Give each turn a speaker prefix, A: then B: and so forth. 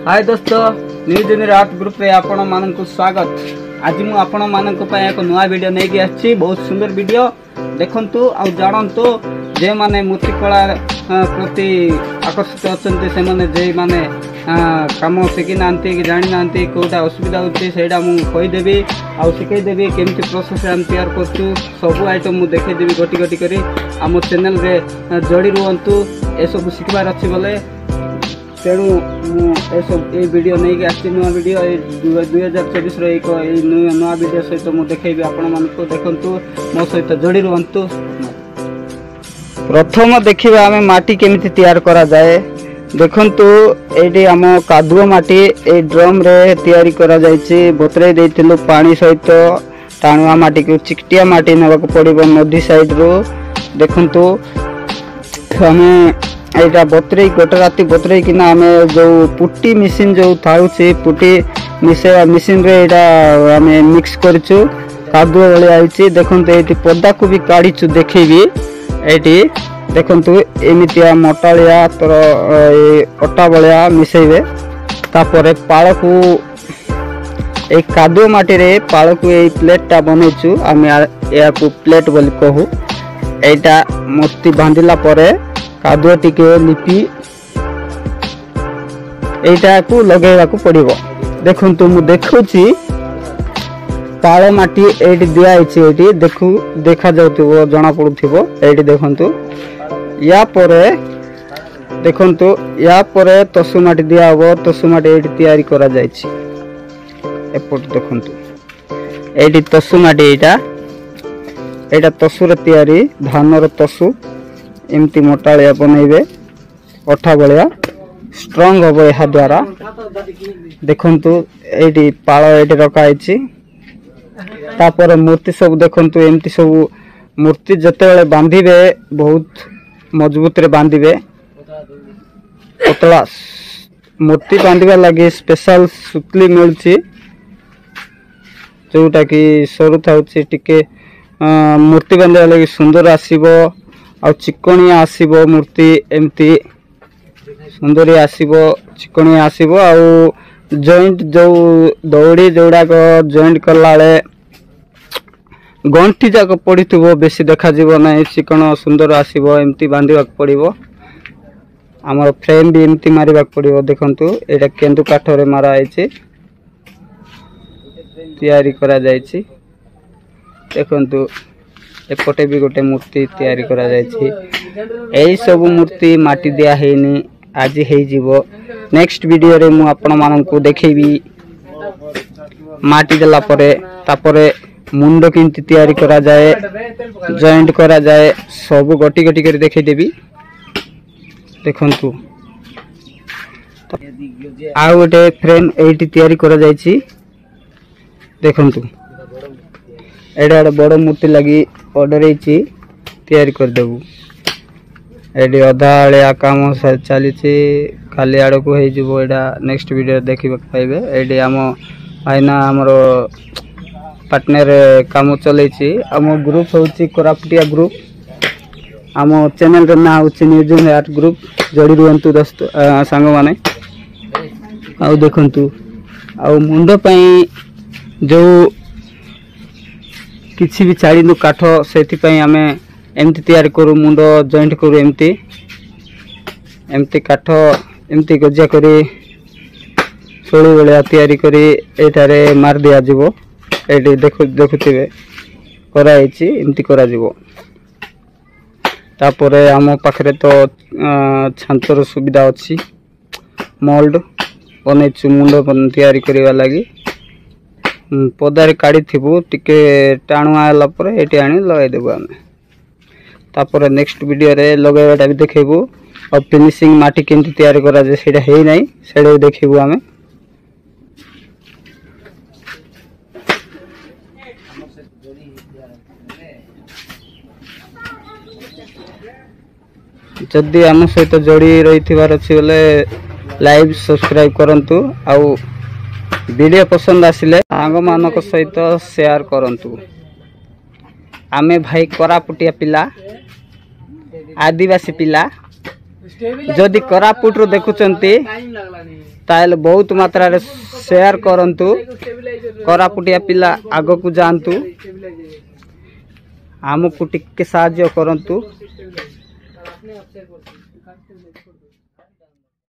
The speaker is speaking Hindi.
A: हाय दोस्तों, न्यूज इन आर्ट ग्रुप रे आपण मानक स्वागत। आज मु आपण मानक पय एक नया वीडियो नै के आछि। बहुत सुंदर वीडियो देखंतु आ जानंतु जे माने मूर्तिकला प्रति आकर्षित अछंती से माने जे माने काम शिखी नांती कि जानि नांती कोटा असुविधा होछि सेडा मु कहि देबी आ शिखै देबी केमति प्रोसेस हम तैयार करछु। सब आइटम मु देखै देबी गोटी गोटी करी। हम चैनल रे जोड़ी रुहंतु। ए सब शिखबार अछि बोले तेणु ये वीडियो नहीं कि आसी नुआ वीडियो 2024 एक नुआ वीडियो सहित मुझे देखी आपण मानक देखु मो सहित जोड़ी रुहतु। प्रथम देखा आम माटी केमिति तैयार करा जाए। देखंतु एटी आम कादुआ माटी ए ड्रम रे तैयारी करा जायछि। बतरै दैथिलु पानी सहित टाणुआ माटी को चिकटिया माटी नेबाक पड़िबो नदी साइड रो। देखंतु हमें एटा बतरे गोटे राति बतरे कि आम जो पुटी मिशन जो थाउछि पुटी मिसेवा मिशन रे एटा आम मिक्स करछु। कादुआ वाली आइछि। देखंतु एटी पद्दा को भी काढिछु देखैबी। एटी देखंतु एमितिया मोटालिया तर अटा बलिया मिसेबे। तापरे पाळ को ए कादुआ माटी रे पाळ को ए प्लेट टा बनैछु। आम या को प्लेट बोली कहू। एटा मूर्ति बांधिला परे कादुआ टिके लिपि एटा को लगेवा को पड़िबो। देखंतु मु देखुची पाळ माटी एटी दिया आइछि। एटी देखु देखा जाउथिबो जणा पडुथिबो। एटी देखंतु या परे देखंतु या परे तसु माटी दिया हबो। तसु माटी एटी तयारी करा जाइछि। एपट देखंतु एटी तसु माटी एटा तसु रे तयारी धान रे तसु एमती मोटालिया बनइबे अठा बलिया स्ट्रांग हम यह द्वारा। देखंतु एटी पाळ एटी रखा आइछि। तापर मूर्ति सब देखंतु एमती सब मूर्ति जते बेले बांधिबे बहुत मजबूत रे बांधिबे। पतला मूर्ति बांधिबा लागि स्पेशल सुतली मिलछि जोटा कि सरू थाउछि टिके मूर्ति बांधिबा लागि सुंदर आसीबो आ चिकणिया आसीबो। मूर्ति एमती सुंदरी आसीबो चिकणिया आसीबो। आ जॉइंट जो दौड़ी जोड़ा को जॉइंट करला बेले गंठी जाक पड़िथबो बेसी देखा जीवो नै। चिकण सुंदर आसीबो एमती बांधिबा पड़िबो। हमर फ्रेम भी एमती मारिबा पड़िबो। देखंतु एटा केंदु काठ रे मारा आइछि तयारी करा जायछि। देखंतु एपटे भी गोटे मूर्ति तैयारी करा जायछि। एई सब मूर्ति माटी दिया हेनी आज हे जीवो। नेक्स्ट वीडियो रे मु आपण मानन को देखेबी माटी देला परे तापरे मुंडो किंति तैयारी करा जाए जॉइंट करा जाए सब गोटी गोटी कर देखै देबी। देखंतु आ गोटे फ्रेम एटी तैयारी करा जायछि। देखंतु एडा बड़ मूर्ति लगी ऑर्डर होती तैयारी कर देबू। एडी अधा आलिया काम चली खाली आड़ को हो एडा नेक्स्ट वीडियो देखा पाइबे। एडी आम आईना आमर पार्टनर काम चलैछि। आम ग्रुप होची कोरापुटिया ग्रुप। आम चैनल रे ना होची न्यूज इन आर्ट ग्रुप। जोड़ी रुहंतु दोस्त सांग माने। आ देखंतु आ मुंडो पई जो किसी भी चाड़ी काठ से आम एमती तैयारी करू। मुंड जॉइंट करू एमती एमती काठ एमती गजिया करी सोली भलिया तैयारी करी एटारे मार दिया जिवो। एटी देखुथिबे कराइछि एमती करा जिवो। तापरे आम पाखरे तो छांचर सुविधा अछि। मोल्ड बनैछु मुंड तैयारी करिवा लागि। पदारे काढ़ी थिबु टिके टाणुआ आला परे एटी आनी लगाइ देबु आमे। तापर नेक्स्ट वीडियो रे लगाइबाटा भी देखेबु। और फिनिशिंग माटी केमति तैयार करा जे सेटा हेइ नै सेडा भी देखेबु आमे। जदि आम सहित जोड़ी रहिथिबार अछि बोले लाइव सब्सक्राइब करंतु। आउ वीडियो पसंद आसिले सांग मानक सहित शेयर करंतु। आमे भाई कोरापुटिया पिला आदिवासी पिला जदि कोरापुट रो देखुचंती ताहले बहुत मात्रा रे शेयर करंतु कोरापुटिया पिला आगो को जानतु आमको टिके साहाय्य करंतु।